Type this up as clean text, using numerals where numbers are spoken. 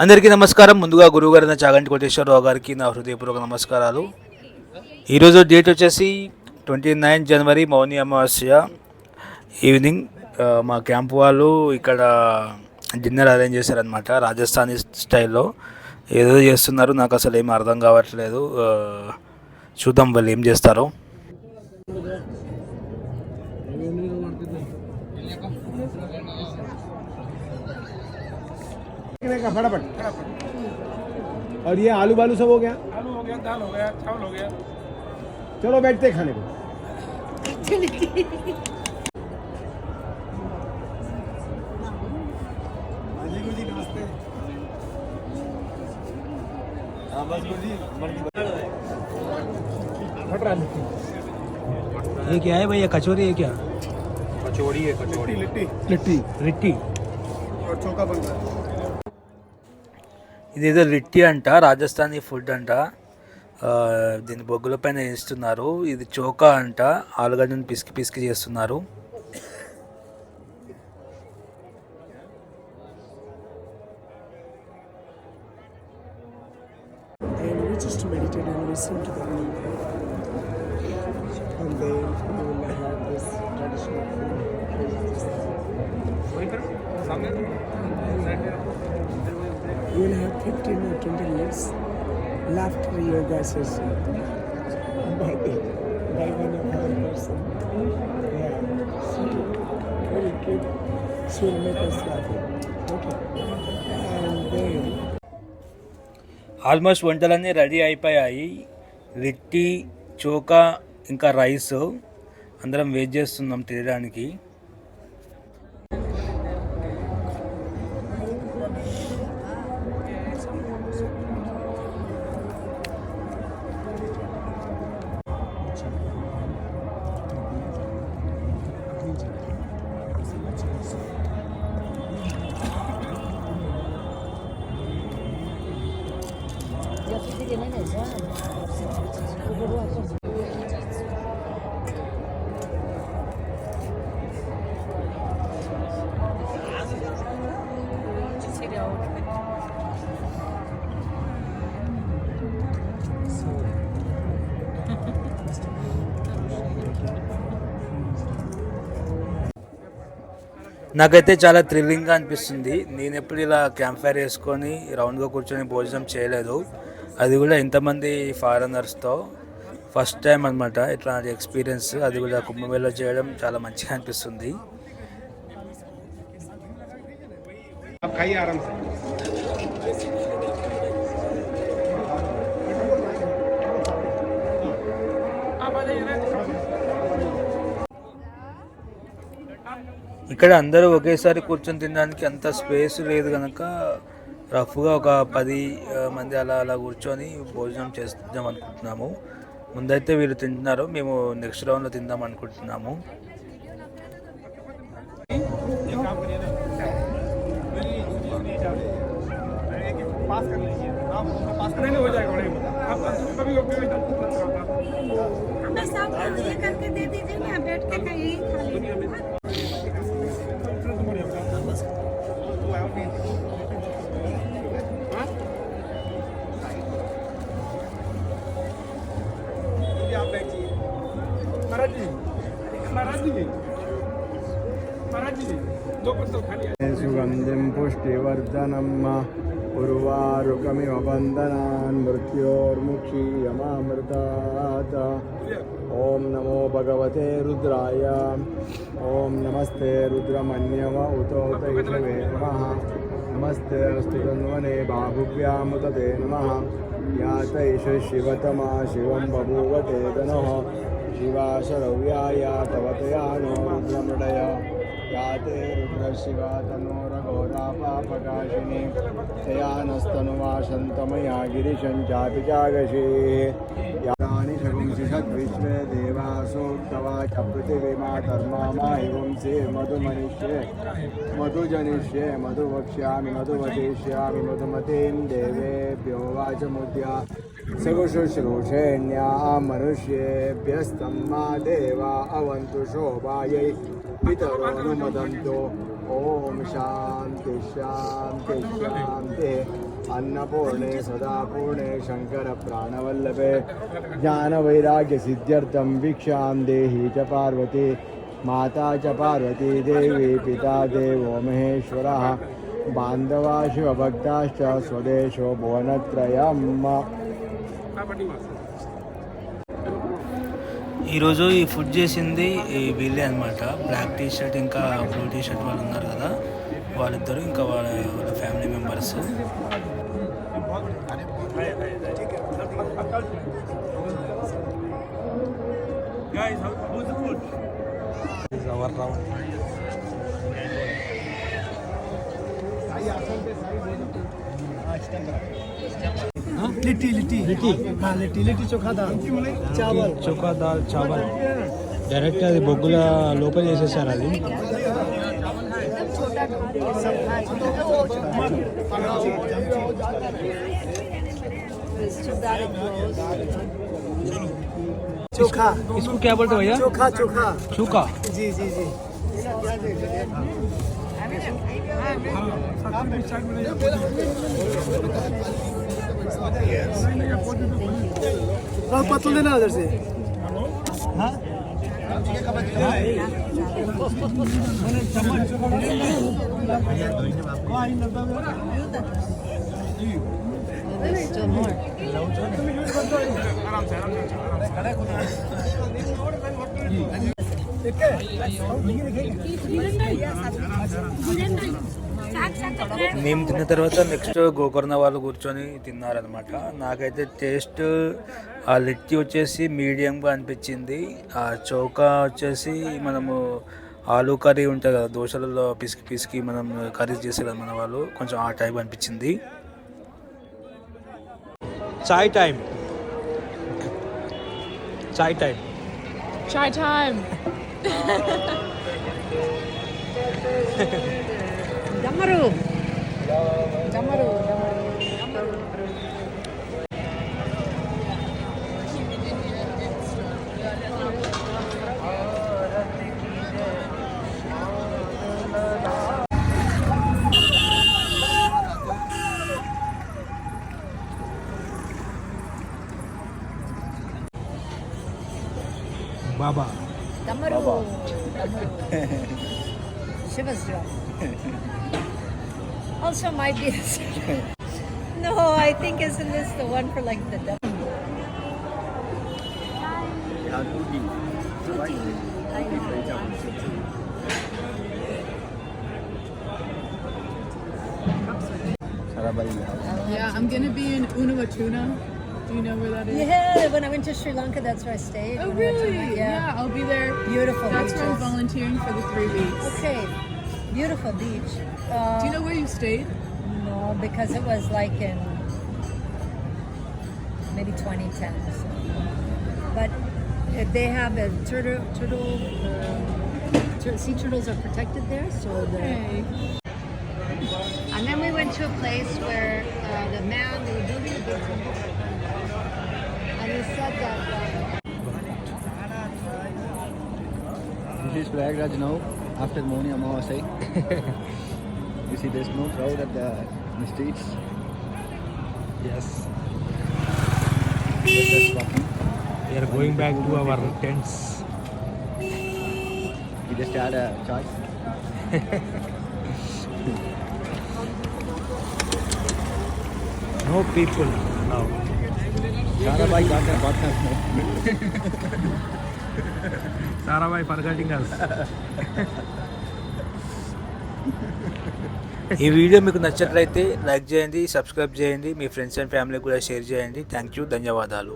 అందరికీ నమస్కారం. ముందుగా గురువుగారైన చాగంటి కోటేశ్వరరావు గారికి నా హృదయపూర్వక నమస్కారాలు. ఈరోజు డేట్ వచ్చేసి 29 జనవరి మౌని అమావాస్య ఈవినింగ్. మా క్యాంప్ వాళ్ళు ఇక్కడ డిన్నర్ అరేంజ్ చేశారనమాట. రాజస్థానీ స్టైల్లో ఏదో చేస్తున్నారు, నాకు అసలు ఏం అర్థం కావట్లేదు. చూద్దాం వాళ్ళు ఏం చేస్తారో. का फटाफट। और ये आलू बालू सब हो गया, आलू हो गया, दाल हो गया, चावल हो गया। चलो बैठते खाने को। ये क्या है भैया? कचौरी है क्या? कचौड़ी है, कचौड़ी लिट्टी लिट्टी लिट्टी और चौका बन रहा है। ఇదేదో లిట్టి అంట, రాజస్థానీ ఫుడ్ అంట. దీన్ని బొగ్గుల పైన వేస్తున్నారు. ఇది చోకా అంట, ఆలుగడ్డను పిసికి పిసికి చేస్తున్నారు. And we just meditate and listen to the music. And then we will have this traditional food. We will have 15 or 20 minutes laughter yoga session by one of our person. Yeah, so very good. She will make us laughing. Okay. And then almost వంటలన్నీ ready అయిపోయాయి. లిట్టి, చోకా ఇంకా rice అందరం wait చేస్తున్నాం తినడానికి. నాకైతే చాలా థ్రిల్లింగ్గా అనిపిస్తుంది. నేను ఎప్పుడు ఇలా క్యాంప్ ఫైర్ వేసుకొని రౌండ్గా కూర్చొని భోజనం చేయలేదు, అది కూడా ఇంతమంది ఫారెనర్స్తో ఫస్ట్ టైం అనమాట ఇట్లాంటి ఎక్స్పీరియన్స్. అది కూడా కుంభమేళా చేయడం చాలా మంచిగా అనిపిస్తుంది. ఇక్కడ అందరూ ఒకేసారి కూర్చొని తినడానికి అంత స్పేస్ లేదు కనుక రఫ్గా ఒక 10 మంది అలా కూర్చొని భోజనం చేద్దాం అనుకుంటున్నాము. ముందైతే వీళ్ళు తింటున్నారు, మేము నెక్స్ట్ రౌండ్లో తిందాం అనుకుంటున్నాము. सुगंधिं पुष्टिवर्धनम् उर्वारुकमिव बन्धनान् मृत्योर्मुक्षीयमामृतात्। ॐ नमो भगवते रुद्राय। ॐ नमस्ते रुद्रमन्यव उतोत इषवे नमः। नमस्ते अस्तु तन्वने बाहुभ्यामुत ते नमः। यात ईश शिवतमा शिवं बभूवते तनः। शिवा शरव्याय तवतया नो रुद्रमृडय। याते रुद्रशिवा तनोरघोरा पापकाशिनी। तया नस्तनुवा शन्तमया गिरिशं चापि चागशे। यानि शगुंसि षद्विश्वे देवासोक्तवा च पृथिवीमा धर्मा हिंसे मधुमनिष्ये मधुजनिष्ये मधुवक्ष्यामि मधुवदिष्यामि मधुमतीं देवेभ्यो वाचमुद्या सकुशुश्रूषेण्या मनुष्येभ्यस्तं मा देवा अवन्तु शोभायै पितरोऽनुमदन्तु ओम शांति शांति शांति अन्नपूर्णे सदापूर्णे शंकर प्राणवल्लभे ज्ञान वैराग्य सिद्ध्यर्थम भिक्षां देहि च पार्वती माता च पार्वती देवी पिता देवो महेश्वरः बांधवा शिवभक्ताश्च स्वदेशो भुवनत्रयम्. ఈరోజు ఈ ఫుడ్ చేసింది ఈ వీళ్ళే అనమాట. బ్లాక్ టీ షర్ట్ ఇంకా బ్లూ టీ షర్ట్ వాళ్ళు ఉన్నారు కదా, వాళ్ళిద్దరు ఇంకా వాళ్ళ ఫ్యామిలీ మెంబర్స్. लिट्टी लिट्टी लिट्टी हाँ लिट्टी लिट्टी चोखा दाल चावल చోకా దాల్ చావల్ డైరెక్ట్ అది బొగ్గుల లోపల చేసేసారు. అది चोखा. इसको क्या बोलते हैं भैया? चोखा चोखा चूका. जी जी जी. और पतल देना उधर से. हाँ Still more. మేము తిన్న తర్వాత నెక్స్ట్ గోకర్ణ వాళ్ళు కూర్చొని తిన్నారనమాట. నాకైతే టేస్ట్ ఆ లిట్టి వచ్చేసి మీడియంగా అనిపించింది. ఆ చౌకా వచ్చేసి మనము ఆలూ కర్రీ ఉంటుంది కదా, దోశలలో పిసికి పిసికి మనం కర్రీ చేసే కదా మన వాళ్ళు, కొంచెం ఆ టైప్ అనిపించింది. Chai time, chai time. Chai time. Damaru. Damaru. Baba Damaru. Shiva's job. Also might be this. No, I think isn't this the one for like the devil? Yeah, I'm gonna be in Unawatuna. Do you know where that is? Yeah, when I went to Sri Lanka, that's where I stayed. Oh, When I went to- really? Yeah. I'll be there. Beautiful That's where I'm beaches. volunteering for the 3 weeks. Okay, beautiful beach. Do you know where you stayed? No, because it was like in maybe 2010 or so. But they have a sea turtles are protected there, so Hey. And then we went to a place where they were building a big temple, and he said that. This is Prayagraj now after Mauni Amavasai. You see there's no crowd at the streets. yes, Just walking. we are going back to our tents. We just had a choice. No people now. Sarabai got their partners now. Sarabhai forgetting us. ఈ video మీకు నచ్చినట్లయితే like చేయండి, subscribe చేయండి, మీ friends and family కూడా share చేయండి. Thank you, ధన్యవాదాలు.